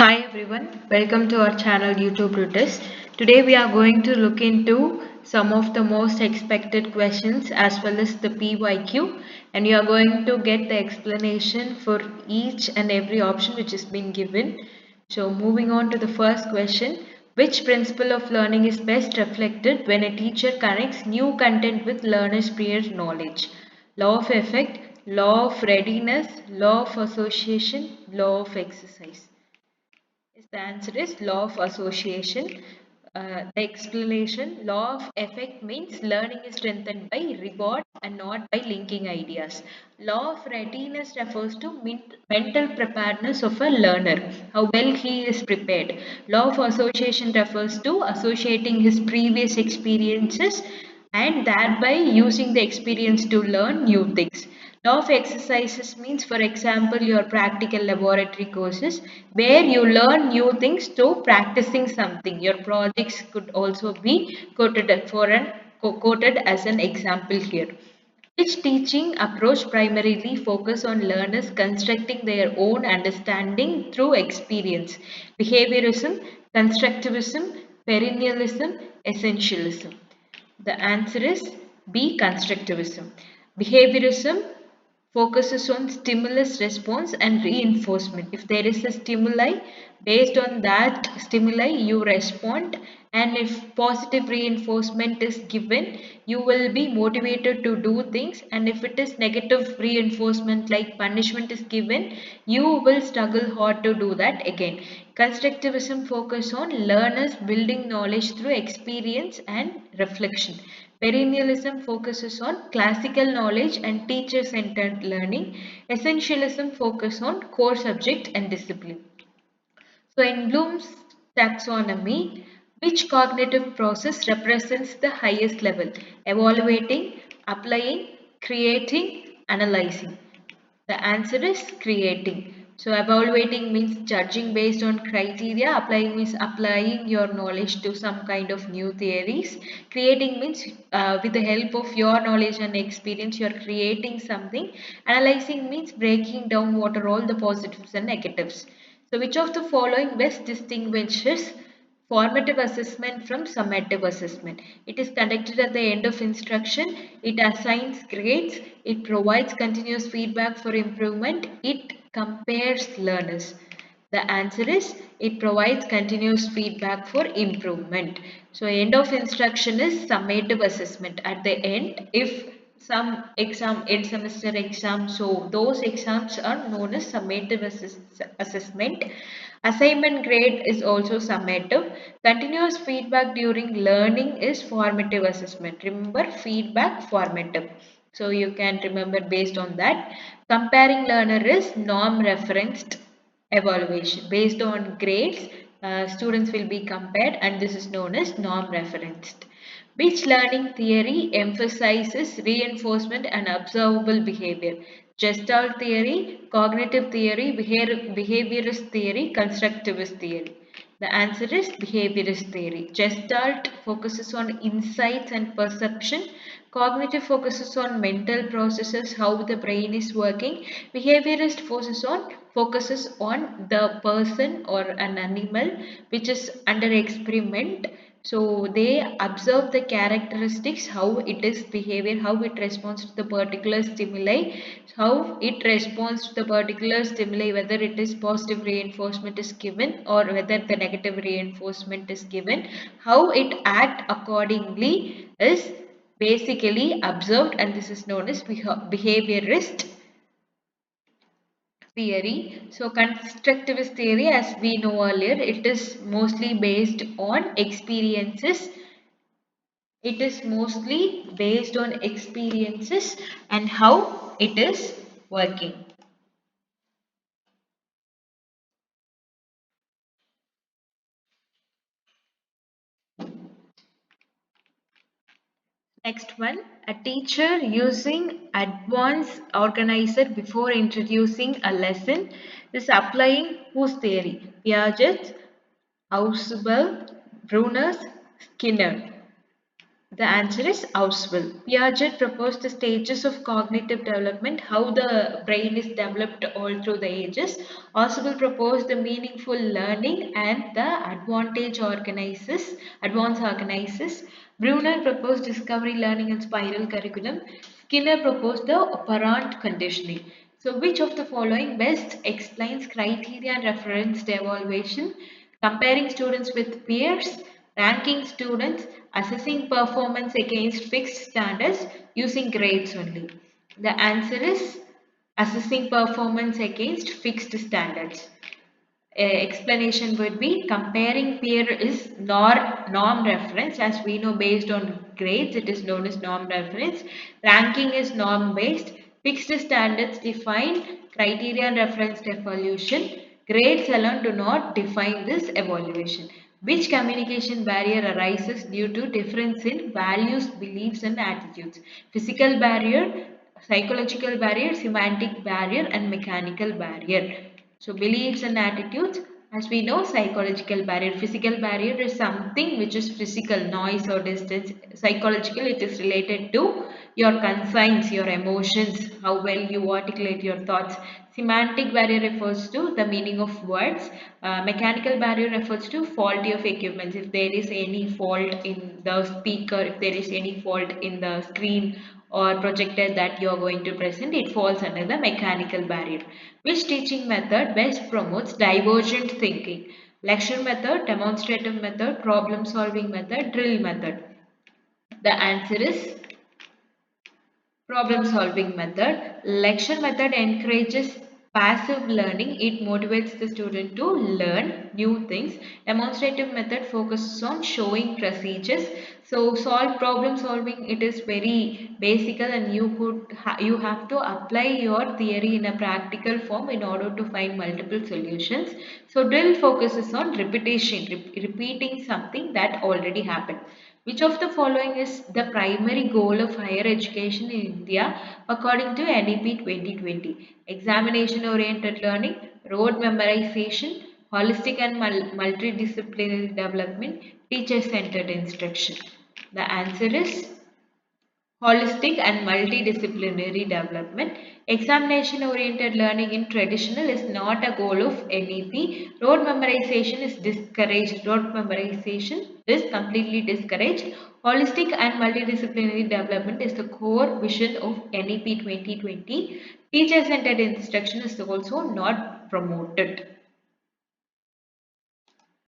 Hi everyone, welcome to our channel YouTube Tutors. Today we are going to look into some of the most expected questions as well as the PYQ, and you are going to get the explanation for each and every option which has been given. So moving on to the first question, which principle of learning is best reflected when a teacher connects new content with learners' prior knowledge? Law of effect, law of readiness, law of association, law of exercise. The answer is law of association. The explanation, law of effect means learning is strengthened by reward and not by linking ideas. Law of readiness refers to mental preparedness of a learner, how well he is prepared. Law of association refers to associating his previous experiences and thereby using the experience to learn new things. Law of exercises means, for example, your practical laboratory courses where you learn new things through practicing something. Your projects could also be quoted as an example here. Which teaching approach primarily focus on learners constructing their own understanding through experience? Behaviorism, constructivism, perennialism, essentialism. The answer is B. Constructivism. Behaviorism focuses on stimulus response and reinforcement. If there is a stimuli, based on that stimuli you respond, and if positive reinforcement is given, you will be motivated to do things, and if it is negative reinforcement like punishment is given, you will struggle hard to do that again. Constructivism focus on learners building knowledge through experience and reflection. Perennialism focuses on classical knowledge and teacher-centered learning. Essentialism focuses on core subject and discipline. So in Bloom's taxonomy, which cognitive process represents the highest level? Evaluating, applying, creating, analyzing. The answer is creating. So evaluating means judging based on criteria, applying means applying your knowledge to some kind of new theories. Creating means with the help of your knowledge and experience you are creating something. Analyzing means breaking down what are all the positives and negatives. So which of the following best distinguishes formative assessment from summative assessment? It is conducted at the end of instruction. It assigns grades. It provides continuous feedback for improvement. It compares learners. The answer is it provides continuous feedback for improvement. So end of instruction is summative assessment. At the end, if some exam, end semester exam, so those exams are known as summative assessment. Assignment grade is also summative. Continuous feedback during learning is formative assessment. Remember, feedback formative. So you can remember based on that. Comparing learner is norm referenced evaluation. Based on grades, students will be compared, and this is known as norm referenced. Which learning theory emphasizes reinforcement and observable behavior? Gestalt theory, cognitive theory, behaviorist theory, constructivist theory. The answer is behaviorist theory. Gestalt focuses on insights and perception. Cognitive focuses on mental processes, how the brain is working. Behaviorist focuses on the person or an animal which is under experiment. So they observe the characteristics, how it is behavior, how it responds to the particular stimuli, how it responds to the particular stimuli, whether it is positive reinforcement is given or whether the negative reinforcement is given, how it act accordingly is basically observed, and this is known as behaviorist theory. So constructivist theory, as we know earlier, it is mostly based on experiences. It is mostly based on experiences and how it is working. Next one, a teacher using advanced organizer before introducing a lesson is applying whose theory? Piaget, Ausubel, Brunner, Skinner. The answer is Auswell. Piaget proposed the stages of cognitive development, how the brain is developed all through the ages. Auswell proposed the meaningful learning and the advanced organizes. Brunner proposed discovery learning and spiral curriculum. Skinner proposed the operant conditioning. So which of the following best explains criteria and referenced evaluation? Comparing students with peers, ranking students, assessing performance against fixed standards, using grades only. The answer is assessing performance against fixed standards. Explanation would be comparing peer is norm reference, as we know based on grades it is known as norm reference. Ranking is norm based. Fixed standards define criteria and referenced evaluation. Grades alone do not define this evaluation. Which communication barrier arises due to difference in values, beliefs and attitudes? Physical barrier, psychological barrier, semantic barrier and mechanical barrier. So beliefs and attitudes, as we know, psychological barrier. Physical barrier is something which is physical, noise or distance. Psychological, it is related to your concerns, your emotions, how well you articulate your thoughts. Semantic barrier refers to the meaning of words. Mechanical barrier refers to faulty of equipment. If there is any fault in the speaker, if there is any fault in the screen or projector that you are going to present, it falls under the mechanical barrier. Which teaching method best promotes divergent thinking? Lecture method, demonstrative method, problem solving method, drill method. The answer is problem solving method. Lecture method encourages passive learning. It motivates the student to learn new things. Demonstrative method focuses on showing procedures. So solve problem solving, it is very basic and you have to apply your theory in a practical form in order to find multiple solutions. So drill focuses on repetition, repeating something that already happened. Which of the following is the primary goal of higher education in India according to NEP 2020? Examination oriented learning, rote memorization, holistic and multidisciplinary development, teacher centered instruction. The answer is holistic and multidisciplinary development. Examination oriented learning in traditional is not a goal of NEP. Rote memorization is discouraged. Rote memorization is completely discouraged. Holistic and multidisciplinary development is the core vision of NEP 2020. Teacher centered instruction is also not promoted.